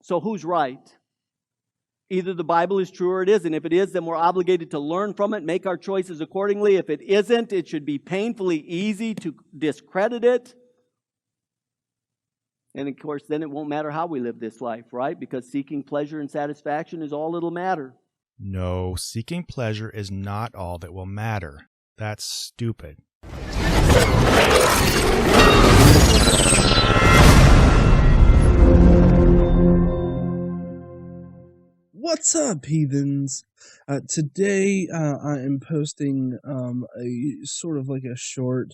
So who's right? Either the Bible is true or it isn't. If it is, then we're obligated to learn from it, make our choices accordingly. If it isn't, it should be painfully easy to discredit it. And of course, then it won't matter how we live this life, right? Because seeking pleasure and satisfaction is all it'll matter. No, seeking pleasure is not all that will matter. That's stupid. What's up, heathens? Today I am posting a sort of like a short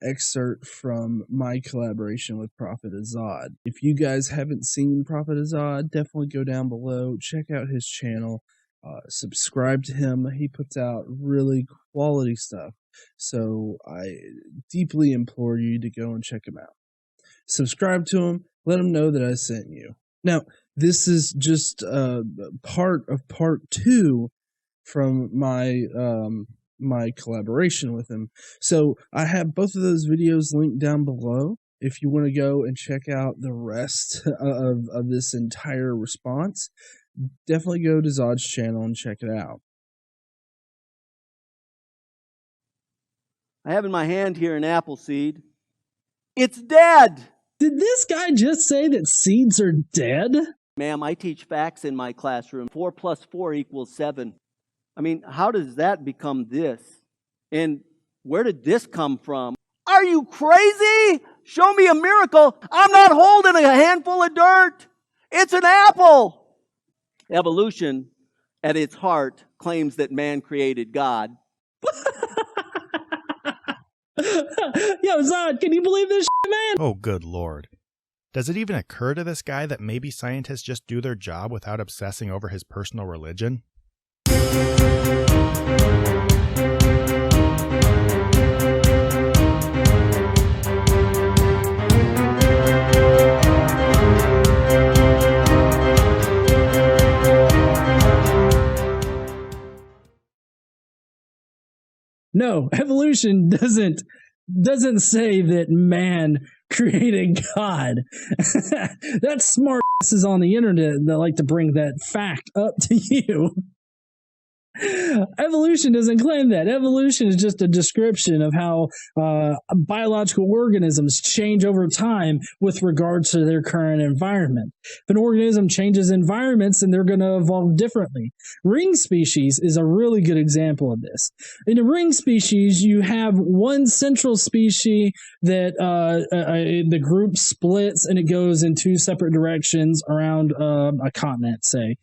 excerpt from my collaboration with Prophet Of Zod. If you guys haven't seen Prophet Of Zod, definitely go down below, check out his channel, subscribe to him. He puts out really quality stuff, so I deeply implore you to go and check him out. Subscribe to him, let him know that I sent you. Now, this is just part of part 2 from my my collaboration with him. So I have both of those videos linked down below. If you want to go and check out the rest of this entire response, definitely go to Zod's channel and check it out. I have in my hand here an apple seed. It's dead! Did this guy just say that seeds are dead? Ma'am, I teach facts in my classroom. 4 plus 4 equals 7. I mean, how does that become this? And where did this come from? Are you crazy? Show me a miracle. I'm not holding a handful of dirt. It's an apple. Evolution, at its heart, claims that man created God. Yo, Zod, can you believe this shit, man? Oh, good Lord. Does it even occur to this guy that maybe scientists just do their job without obsessing over his personal religion? No, evolution doesn't say that man created God. That's smart asses on the internet that like to bring that fact up to you. Evolution doesn't claim that. Evolution is just a description of how biological organisms change over time with regard to their current environment. If an organism changes environments, then they're going to evolve differently. Ring species is a really good example of this. In a ring species, you have one central species that the group splits and it goes in 2 separate directions around a continent, say.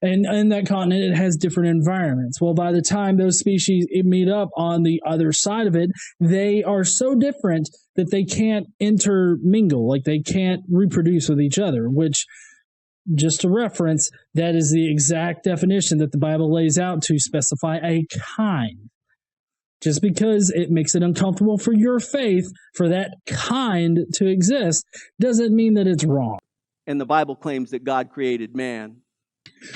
And in that continent, it has different environments. Well, by the time those species meet up on the other side of it, they are so different that they can't intermingle, like they can't reproduce with each other, which, just to reference, that is the exact definition that the Bible lays out to specify a kind. Just because it makes it uncomfortable for your faith for that kind to exist doesn't mean that it's wrong. And the Bible claims that God created man.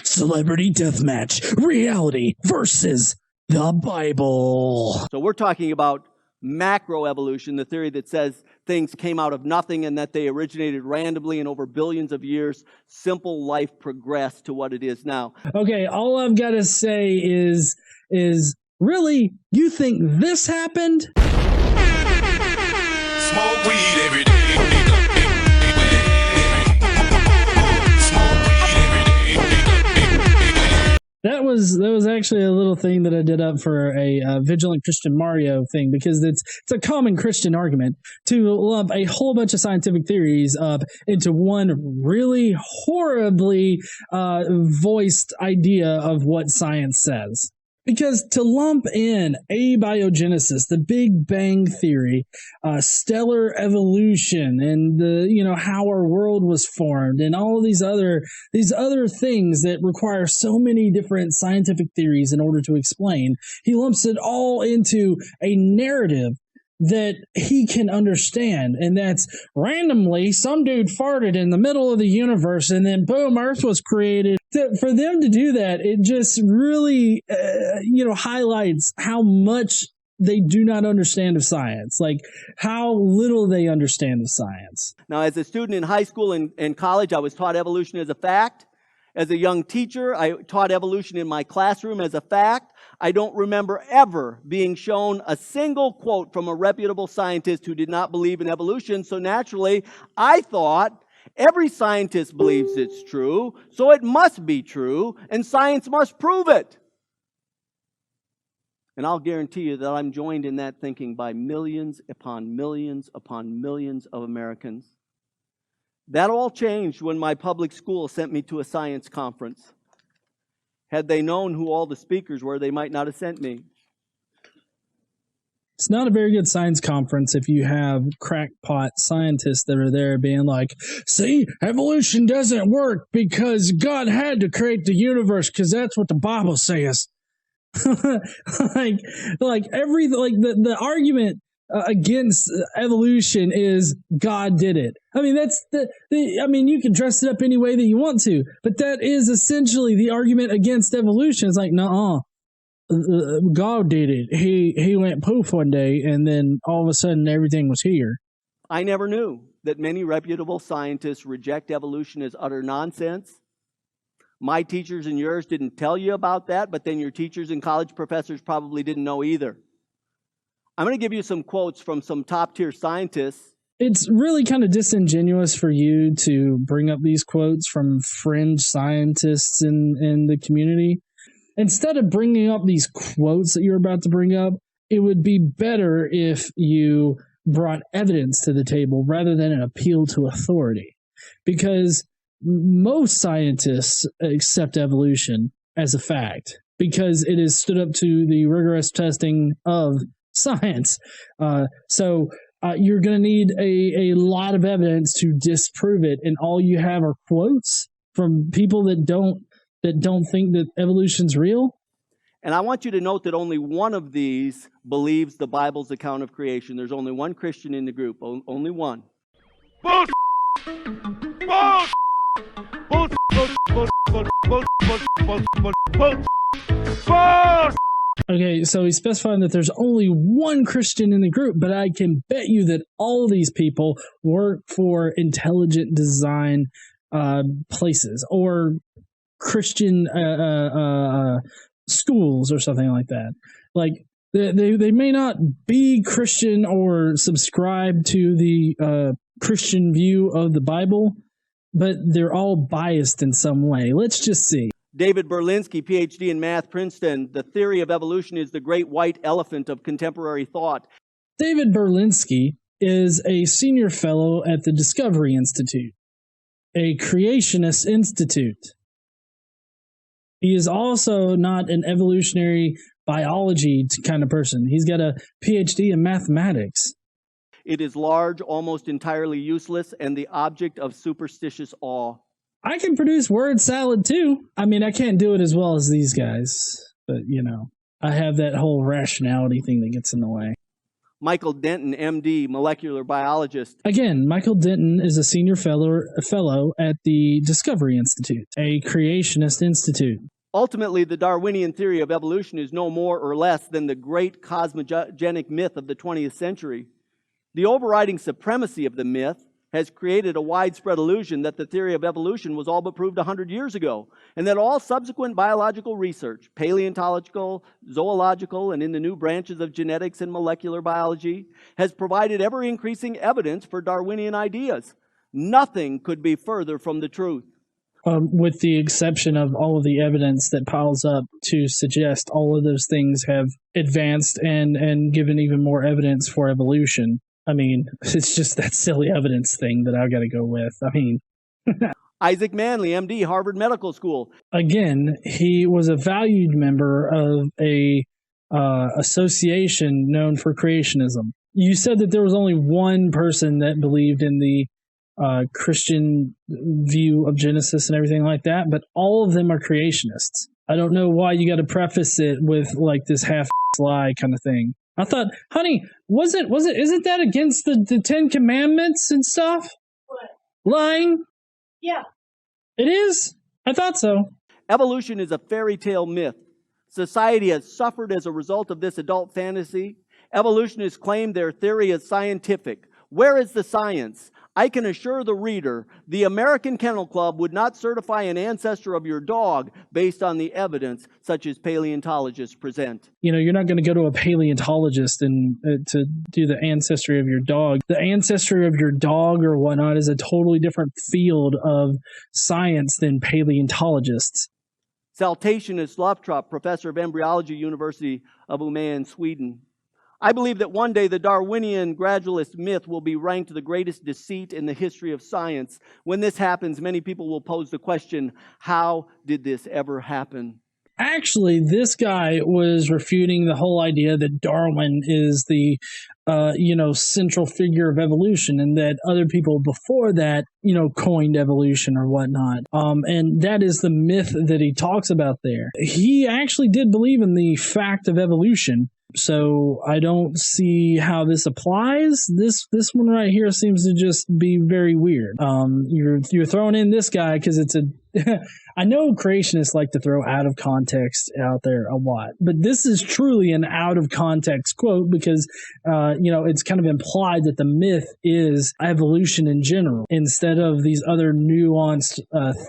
Celebrity deathmatch, reality versus the Bible. So we're talking about macroevolution, the theory that says things came out of nothing and that they originated randomly and over billions of years, simple life progressed to what it is now. Okay, all I've got to say is really, you think this happened? Smoke weed every day. That was actually a little thing that I did up for a Vigilant Christian Mario thing, because it's a common Christian argument to lump a whole bunch of scientific theories up into one really horribly voiced idea of what science says. Because to lump in abiogenesis, the Big Bang Theory, stellar evolution, and how our world was formed, and all of these other things that require so many different scientific theories in order to explain, he lumps it all into a narrative that he can understand, and that's randomly some dude farted in the middle of the universe and then boom, Earth was created. For them to do that, it just really highlights how much they do not understand of science, like how little they understand of science. Now, as a student in high school and college, I was taught evolution as a fact. As a young teacher, I taught evolution in my classroom as a fact. I don't remember ever being shown a single quote from a reputable scientist who did not believe in evolution. So naturally, I thought every scientist believes it's true, so it must be true, and science must prove it. And I'll guarantee you that I'm joined in that thinking by millions upon millions upon millions of Americans. That all changed when my public school sent me to a science conference. Had they known who all the speakers were, they might not have sent me. It's not a very good science conference if you have crackpot scientists that are there being like, see, evolution doesn't work because God had to create the universe because that's what the Bible says. The argument against evolution is God did it. I mean, that's you can dress it up any way that you want to, but that is essentially the argument against evolution. It's like, no, God did it. He went poof one day, and then all of a sudden everything was here. I never knew that many reputable scientists reject evolution as utter nonsense. My teachers and yours didn't tell you about that, but then your teachers and college professors probably didn't know either. I'm going to give you some quotes from some top-tier scientists. It's really kind of disingenuous for you to bring up these quotes from fringe scientists in the community. Instead of bringing up these quotes that you're about to bring up, it would be better if you brought evidence to the table rather than an appeal to authority. Because most scientists accept evolution as a fact because it is stood up to the rigorous testing of science. So you're going to need a lot of evidence to disprove it, and all you have are quotes from people that don't think that evolution's real. And I want you to note that only one of these believes the Bible's account of creation. There's only one Christian in the group, only one. Bullshit! Bullshit! Okay, so he's specifying that there's only one Christian in the group, but I can bet you that all these people work for intelligent design places or Christian schools or something like that. Like they may not be Christian or subscribe to the Christian view of the Bible, but they're all biased in some way. Let's just see. David Berlinski, PhD in math, Princeton. The theory of evolution is the great white elephant of contemporary thought. David Berlinski is a senior fellow at the Discovery Institute, a creationist institute. He is also not an evolutionary biology kind of person. He's got a PhD in mathematics. It is large, almost entirely useless, and the object of superstitious awe. I can produce word salad too. I mean, I can't do it as well as these guys, but I have that whole rationality thing that gets in the way. Michael Denton, MD, molecular biologist. Again, Michael Denton is a senior fellow at the Discovery Institute, a creationist institute. Ultimately, the Darwinian theory of evolution is no more or less than the great cosmogenic myth of the 20th century. The overriding supremacy of the myth has created a widespread illusion that the theory of evolution was all but proved 100 years ago, and that all subsequent biological research, paleontological, zoological, and in the new branches of genetics and molecular biology, has provided ever-increasing evidence for Darwinian ideas. Nothing could be further from the truth. With the exception of all of the evidence that piles up to suggest all of those things have advanced and given even more evidence for evolution. I mean, it's just that silly evidence thing that I've got to go with. I mean, Isaac Manley, MD, Harvard Medical School. Again, he was a valued member of a association known for creationism. You said that there was only one person that believed in the Christian view of Genesis and everything like that, but all of them are creationists. I don't know why you got to preface it with like this half lie kind of thing. I thought, honey, isn't that against the Ten Commandments and stuff? What? Lying? Yeah. It is? I thought so. Evolution is a fairy tale myth. Society has suffered as a result of this adult fantasy, Evolutionists claim their theory is scientific. Where is the science? I can assure the reader, the American Kennel Club would not certify an ancestor of your dog based on the evidence such as paleontologists present. You know, you're not going to go to a paleontologist and to do the ancestry of your dog. The ancestry of your dog or whatnot is a totally different field of science than paleontologists. Saltationist Loftrop, professor of embryology, University of Umeå in Sweden. I believe that one day the Darwinian gradualist myth will be ranked the greatest deceit in the history of science. When this happens, many people will pose the question, how did this ever happen? Actually, this guy was refuting the whole idea that Darwin is the, central figure of evolution, and that other people before that, coined evolution or whatnot. And that is the myth that he talks about there. He actually did believe in the fact of evolution. So I don't see how this applies. This one right here seems to just be very weird. You're throwing in this guy because it's a. I know creationists like to throw out of context out there a lot, but this is truly an out of context quote because it's kind of implied that the myth is evolution in general instead of these other nuanced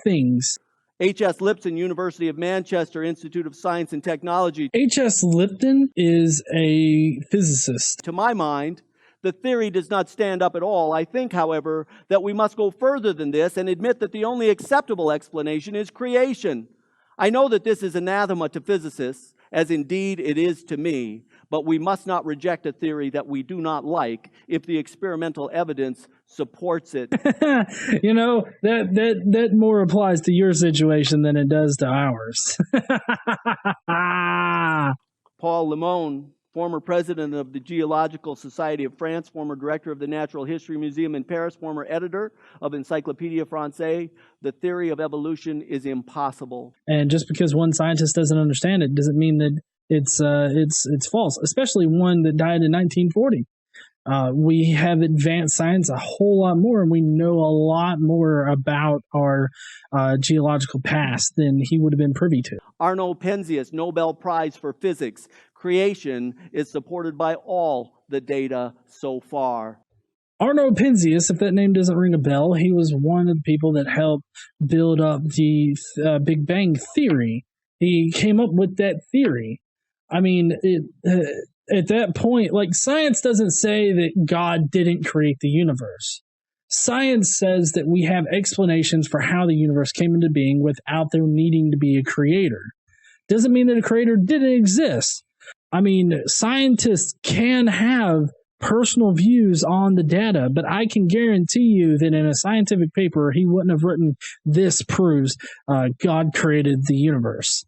things. H.S. Lipton, University of Manchester, Institute of Science and Technology. H.S. Lipton is a physicist. To my mind, the theory does not stand up at all. I think, however, that we must go further than this and admit that the only acceptable explanation is creation. I know that this is anathema to physicists, as indeed it is to me, but we must not reject a theory that we do not like if the experimental evidence supports it. That more applies to your situation than it does to ours. Paul Limon, former president of the Geological Society of France, former director of the Natural History Museum in Paris, former editor of Encyclopédia Française, the theory of evolution is impossible. And just because one scientist doesn't understand it doesn't mean that it's false, especially one that died in 1940. We have advanced science a whole lot more, and we know a lot more about our geological past than he would have been privy to. Arno Penzias, Nobel Prize for Physics. Creation is supported by all the data so far. Arno Penzias, if that name doesn't ring a bell, he was one of the people that helped build up the Big Bang Theory. He came up with that theory. I mean, at that point, science doesn't say that God didn't create the universe. Science says that we have explanations for how the universe came into being without there needing to be a creator. Doesn't mean that a creator didn't exist. I mean, scientists can have personal views on the data, but I can guarantee you that in a scientific paper, he wouldn't have written, "This proves God created the universe."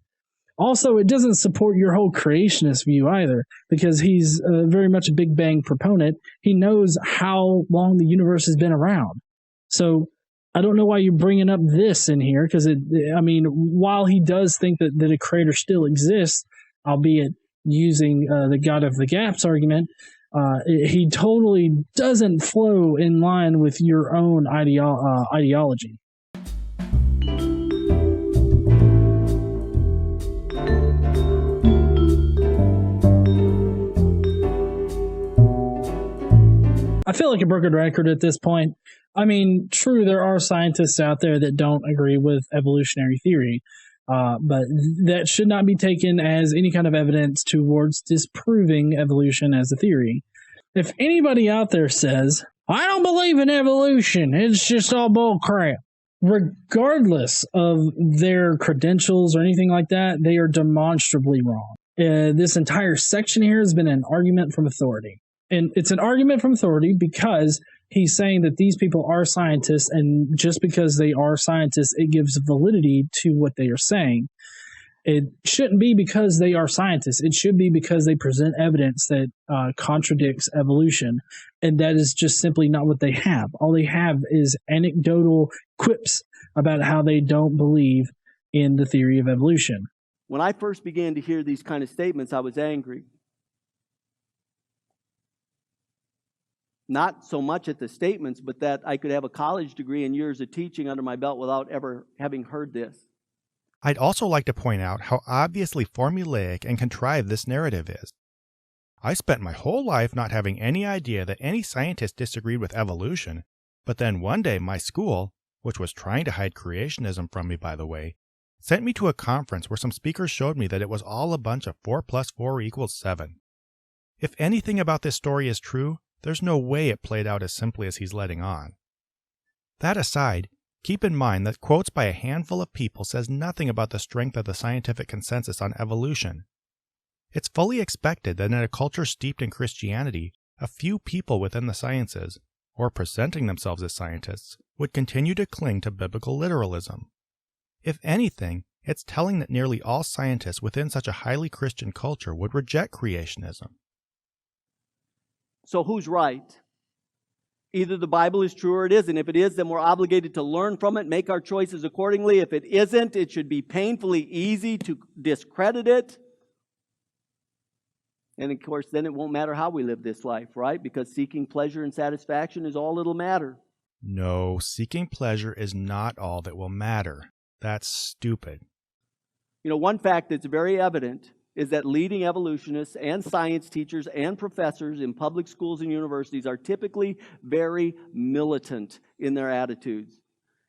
Also, it doesn't support your whole creationist view either, because he's very much a Big Bang proponent. He knows how long the universe has been around. So I don't know why you're bringing up this in here, because, while he does think that a creator still exists, albeit using the God of the Gaps argument, he totally doesn't flow in line with your own ideology. I feel like a broken record at this point. I mean, true, there are scientists out there that don't agree with evolutionary theory, but that should not be taken as any kind of evidence towards disproving evolution as a theory. If anybody out there says, "I don't believe in evolution, it's just all bull crap," regardless of their credentials or anything like that, they are demonstrably wrong. This entire section here has been an argument from authority. And it's an argument from authority because he's saying that these people are scientists, and just because they are scientists, it gives validity to what they are saying. It shouldn't be because they are scientists. It should be because they present evidence that contradicts evolution, and that is just simply not what they have. All they have is anecdotal quips about how they don't believe in the theory of evolution. When I first began to hear these kind of statements, I was angry. Not so much at the statements, but that I could have a college degree and years of teaching under my belt without ever having heard this. I'd also like to point out how obviously formulaic and contrived this narrative is. I spent my whole life not having any idea that any scientist disagreed with evolution, but then one day my school, which was trying to hide creationism from me by the way, sent me to a conference where some speakers showed me that it was all a bunch of 4 plus 4 equals 7. If anything about this story is true, there's no way it played out as simply as he's letting on. That aside, keep in mind that quotes by a handful of people says nothing about the strength of the scientific consensus on evolution. It's fully expected that in a culture steeped in Christianity, a few people within the sciences, or presenting themselves as scientists, would continue to cling to biblical literalism. If anything, it's telling that nearly all scientists within such a highly Christian culture would reject creationism. So who's right? Either the Bible is true or it isn't. If it is, then we're obligated to learn from it, make our choices accordingly. If it isn't, it should be painfully easy to discredit it. And of course, then it won't matter how we live this life, right? Because seeking pleasure and satisfaction is all it'll matter. No, seeking pleasure is not all that will matter. That's stupid. You know, one fact that's very evident is that leading evolutionists and science teachers and professors in public schools and universities are typically very militant in their attitudes.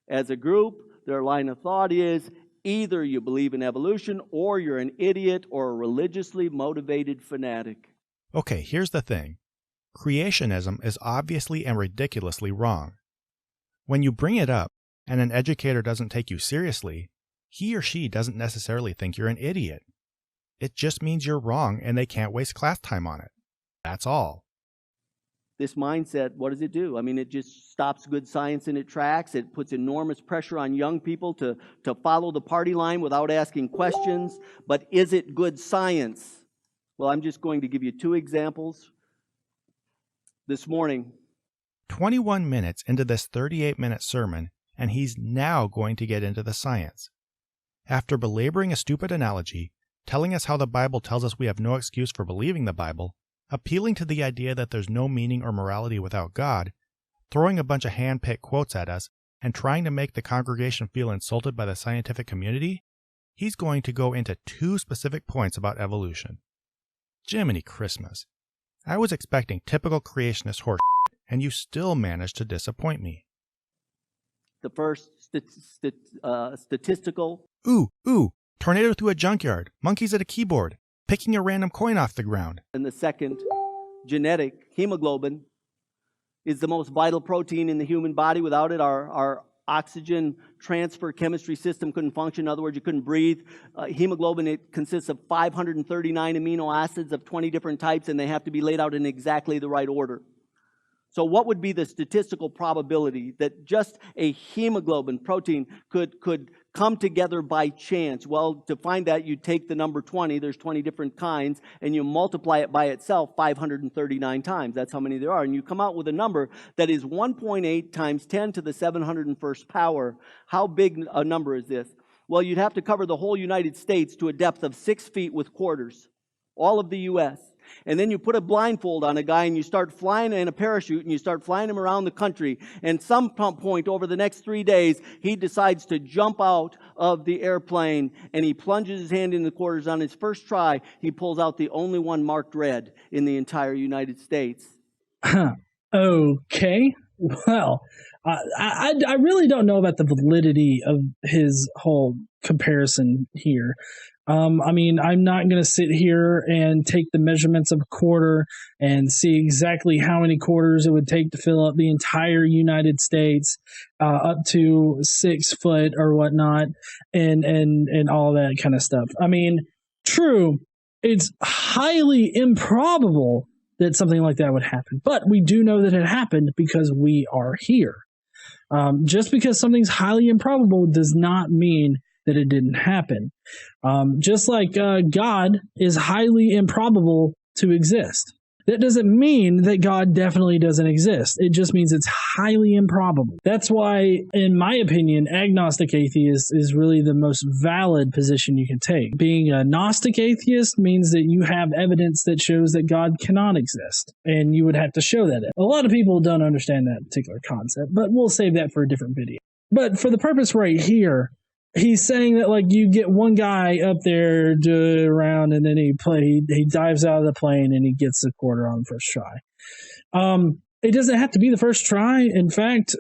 As a group, their line of thought is either you believe in evolution or you're an idiot or a religiously motivated fanatic. Okay, here's the thing. Creationism is obviously and ridiculously wrong. When you bring it up and an educator doesn't take you seriously, he or she doesn't necessarily think you're an idiot. It just means you're wrong and they can't waste class time on it. That's all. This mindset, what does it do? I mean, it just stops good science in its tracks. It puts enormous pressure on young people to follow the party line without asking questions. But is it good science? Well, I'm just going to give you 2 examples. This morning, 21 minutes into this 38-minute sermon, and he's now going to get into the science. After belaboring a stupid analogy, telling us how the Bible tells us we have no excuse for believing the Bible, appealing to the idea that there's no meaning or morality without God, throwing a bunch of hand-picked quotes at us, and trying to make the congregation feel insulted by the scientific community, he's going to go into 2 specific points about evolution. Jiminy Christmas. I was expecting typical creationist horse, and you still managed to disappoint me. the first statistical. Ooh, tornado through a junkyard, monkeys at a keyboard, picking a random coin off the ground. And the second, genetic. Hemoglobin is the most vital protein in the human body. Without it, our oxygen transfer chemistry system couldn't function. In other words, you couldn't breathe. Hemoglobin, it consists of 539 amino acids of 20 different types, and they have to be laid out in exactly the right order. So what would be the statistical probability that just a hemoglobin protein could come together by chance? Well, to find that, you take the number 20, there's 20 different kinds, and you multiply it by itself 539 times. That's how many there are. And you come out with a number that is 1.8 times 10 to the 701st power. How big a number is this? Well, you'd have to cover the whole United States to a depth of 6 feet with quarters. All of the U.S. And then you put a blindfold on a guy and you start flying in a parachute and you start flying him around the country. And some point over the next 3 days, he decides to jump out of the airplane and he plunges his hand in the quarters. On his first try, he pulls out the only one marked red in the entire United States. Okay. Well, I really don't know about the validity of his whole comparison here. I mean, I'm not going to sit here and take the measurements of a quarter and see exactly how many quarters it would take to fill up the entire United States, up to 6 foot or whatnot, and all that kind of stuff. I mean, true, it's highly improbable that something like that would happen, but we do know that it happened because we are here. Just because something's highly improbable does not mean that it didn't happen. Just like God is highly improbable to exist. That doesn't mean that God definitely doesn't exist. It just means it's highly improbable. That's why, in my opinion, agnostic atheist is really the most valid position you can take. Being a Gnostic atheist means that you have evidence that shows that God cannot exist, and you would have to show that. A lot of people don't understand that particular concept, but we'll save that for a different video. But for the purpose right here, he's saying that like you get one guy up there around and then he dives out of the plane and he gets the quarter on the first try. It doesn't have to be the first try. In fact,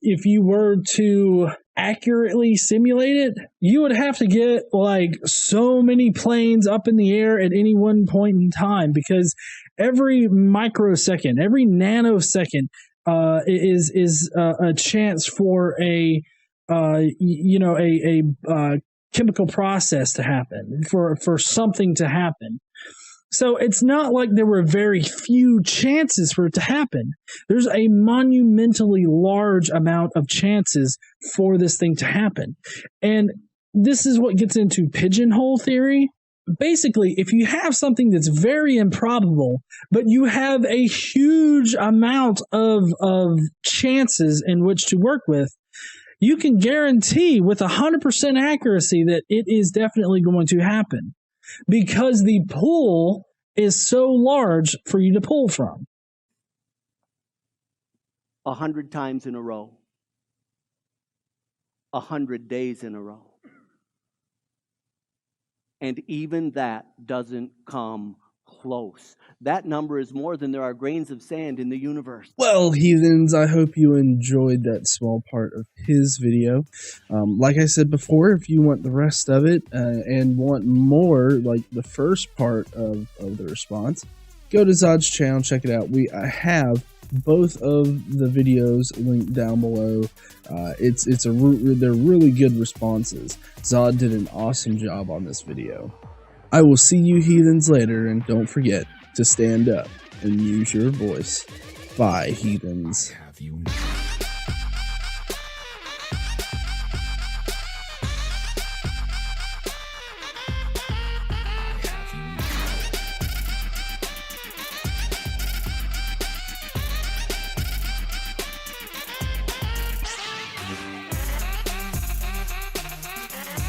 if you were to accurately simulate it, you would have to get like so many planes up in the air at any one point in time, because every microsecond, every nanosecond is a chance for a chemical process to happen, for something to happen. So it's not like there were very few chances for it to happen. There's a monumentally large amount of chances for this thing to happen. And this is what gets into pigeonhole theory. Basically, if you have something that's very improbable, but you have a huge amount of chances in which to work with, you can guarantee with 100% accuracy that it is definitely going to happen, because the pool is so large for you to pull from. 100 times in a row. 100 days in a row. And even that doesn't come close. That number is more than there are grains of sand in the universe. Well, heathens, I hope you enjoyed that small part of his video. Like I said before, if you want the rest of it and want more, like the first part of the response, go to Zod's channel, check it out. I have both of the videos linked down below. They're really good responses. Zod did an awesome job on this video. I will see you heathens later, and don't forget to stand up and use your voice. Bye, heathens. Have you